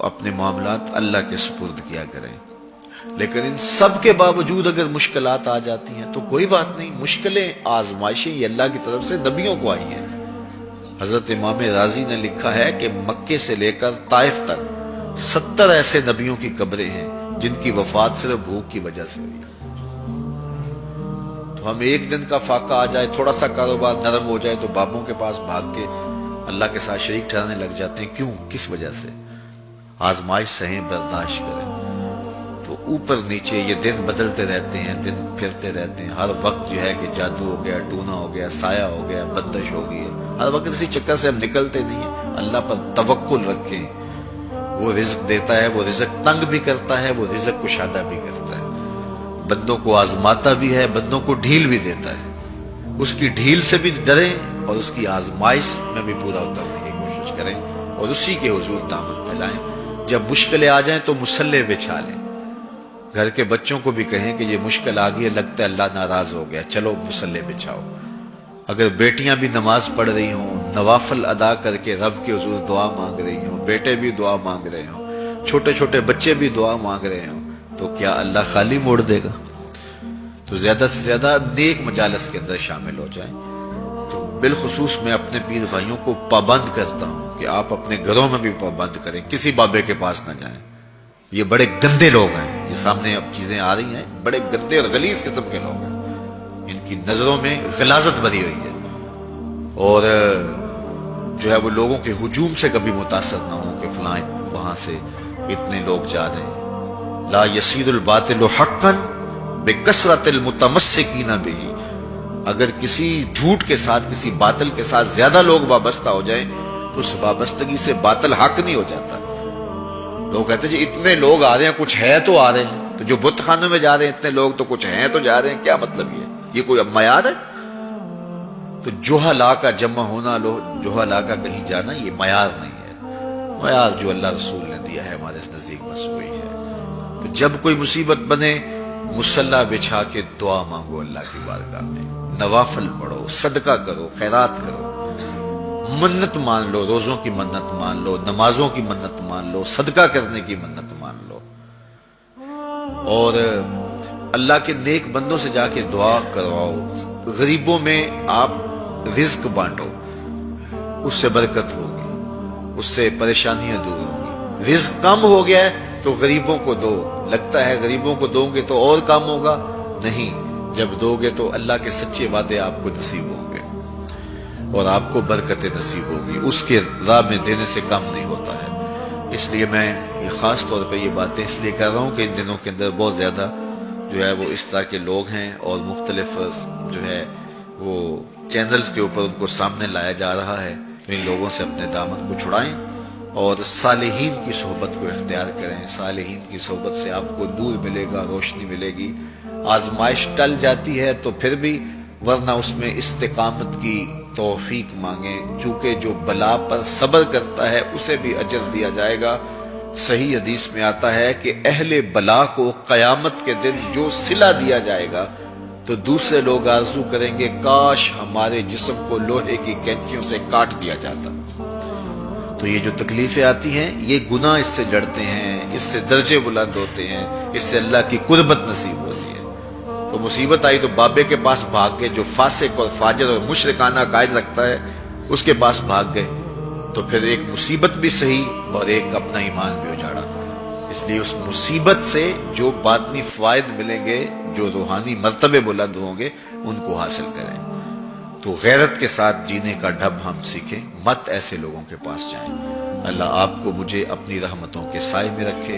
اپنے معاملات اللہ کے سپرد کیا کریں۔ لیکن ان سب کے باوجود اگر مشکلات آ جاتی ہیں تو کوئی بات نہیں، مشکلیں آزمائشیں یہ اللہ کی طرف سے نبیوں کو آئی ہیں۔ حضرت امام رازی نے لکھا ہے کہ مکے سے لے کر طائف تک 70 ایسے نبیوں کی قبریں ہیں جن کی وفات صرف بھوک کی وجہ سے ہوئی۔ تو ہم ایک دن کا فاقہ آ جائے، تھوڑا سا کاروبار نرم ہو جائے تو بابوں کے پاس بھاگ کے اللہ کے ساتھ شریک ٹھہرنے لگ جاتے ہیں۔ کیوں؟ کس وجہ سے؟ آزمائش سہیں، برداشت کریں۔ تو اوپر نیچے یہ دن بدلتے رہتے ہیں، دن پھرتے رہتے ہیں، ہر وقت جو ہے کہ جادو ہو گیا، ٹونا ہو گیا، سایہ ہو گیا، بندش ہو گئی ہے، ہر وقت اسی چکر سے ہم نکلتے نہیں ہیں۔ اللہ پر توکل رکھیں، وہ رزق دیتا ہے، وہ رزق تنگ بھی کرتا ہے، وہ رزق کشادہ بھی کرتا ہے، بندوں کو آزماتا بھی ہے، بندوں کو ڈھیل بھی دیتا ہے۔ اس کی ڈھیل سے بھی ڈریں اور اس کی آزمائش میں بھی پورا اترنے کی کوشش کریں اور اسی کے حضور دامن پھیلائیں۔ جب مشکلیں آ جائیں تو مصلح بچھا لیں، گھر کے بچوں کو بھی کہیں کہ یہ مشکل آ گئی ہے، لگتا ہے اللہ ناراض ہو گیا، چلو مصلح بچھاؤ۔ اگر بیٹیاں بھی نماز پڑھ رہی ہوں، نوافل ادا کر کے رب کے حضور دعا مانگ رہی ہوں، بیٹے بھی دعا مانگ رہے ہوں، چھوٹے چھوٹے بچے بھی دعا مانگ رہے ہوں، تو کیا اللہ خالی موڑ دے گا؟ تو زیادہ سے زیادہ نیک مجالس کے اندر شامل ہو جائیں۔ تو بالخصوص میں اپنے پیر بھائیوں کو پابند کرتا ہوں کہ آپ اپنے گھروں میں بھی پابند کریں، کسی بابے کے پاس نہ جائیں۔ یہ بڑے گندے لوگ ہیں، یہ سامنے اب چیزیں آ رہی ہیں، بڑے گندے اور غلیظ قسم کے لوگ ہیں، ان کی نظروں میں غلاظت بھری ہوئی ہے، اور جو ہے وہ لوگوں کے ہجوم سے کبھی متاثر نہ ہوں کہ فلاں وہاں سے اتنے لوگ جا رہے ہیں۔ لا یصیر الباطل حقا بکثرت المتمسکین بہ، اگر کسی جھوٹ کے ساتھ، کسی باطل کے ساتھ زیادہ لوگ وابستہ ہو جائیں تو اس وابستگی سے باطل حق نہیں ہو جاتا۔ لوگ کہتے ہیں جی اتنے لوگ آ رہے ہیں، کچھ ہے تو آ رہے ہیں، تو جو بت خانوں میں جا رہے ہیں اتنے لوگ تو کچھ ہیں تو جا رہے ہیں، کیا مطلب یہ کوئی اب معیار ہے؟ تو جوہلا کا جمع ہونا، جوہلا کا کہیں جانا، یہ معیار نہیں ہے۔ معیار جو اللہ رسول نے دیا ہے ہمارے نزدیک بس وہی ہے۔ تو جب کوئی مصیبت بنے، مصلح بچھا کے دعا مانگو اللہ کی بارگاہ میں، نوافل پڑھو، صدقہ کرو، خیرات کرو، منت مان لو، روزوں کی منت مان لو، نمازوں کی منت مان لو، صدقہ کرنے کی منت مان لو، اور اللہ کے نیک بندوں سے جا کے دعا کرواؤ۔ غریبوں میں آپ رزق بانٹو، اس سے برکت ہوگی، اس سے پریشانیاں دور ہوں گی۔ رزق کم ہو گیا ہے تو غریبوں کو دو، لگتا ہے غریبوں کو دو گے تو اور کم ہوگا، نہیں، جب دو گے تو اللہ کے سچے وعدے آپ کو نصیب ہوں گے اور آپ کو برکتیں نصیب ہوگی، اس کے راہ میں دینے سے کم نہیں ہوتا ہے۔ اس لیے میں یہ خاص طور پہ یہ باتیں اس لیے کر رہا ہوں کہ ان دنوں کے اندر بہت زیادہ جو ہے وہ اس طرح کے لوگ ہیں اور مختلف جو ہے وہ چینلز کے اوپر ان کو سامنے لایا جا رہا ہے۔ ان لوگوں سے اپنے دامن کو چھڑائیں اور صالحین کی صحبت کو اختیار کریں۔ صالحین کی صحبت سے آپ کو نور ملے گا، روشنی ملے گی۔ آزمائش ٹل جاتی ہے تو پھر بھی، ورنہ اس میں استقامت کی توفیق مانگیں، چونکہ جو بلا پر صبر کرتا ہے اسے بھی اجر دیا جائے گا۔ صحیح حدیث میں آتا ہے کہ اہل بلا کو قیامت کے دن جو صلہ دیا جائے گا تو دوسرے لوگ آرزو کریں گے کاش ہمارے جسم کو لوہے کی کینچیوں سے کاٹ دیا جاتا۔ تو یہ جو تکلیفیں آتی ہیں یہ گناہ اس سے جڑتے ہیں، اس سے درجے بلند ہوتے ہیں، اس سے اللہ کی قربت نصیب ہوتی ہے۔ تو مصیبت آئی تو بابے کے پاس بھاگ گئے، جو فاسق اور فاجر اور مشرکانہ عقائد رکھتا ہے اس کے پاس بھاگ گئے، تو پھر ایک مصیبت بھی سہی اور ایک اپنا ایمان بھی اجاڑا۔ اس لیے اس مصیبت سے جو باطنی فوائد ملیں گے، جو روحانی مرتبے بلند ہوں گے، ان کو حاصل کریں۔ تو غیرت کے ساتھ جینے کا ڈھب ہم سیکھیں، مت ایسے لوگوں کے پاس جائیں۔ اللہ آپ کو مجھے اپنی رحمتوں کے سائے میں رکھے۔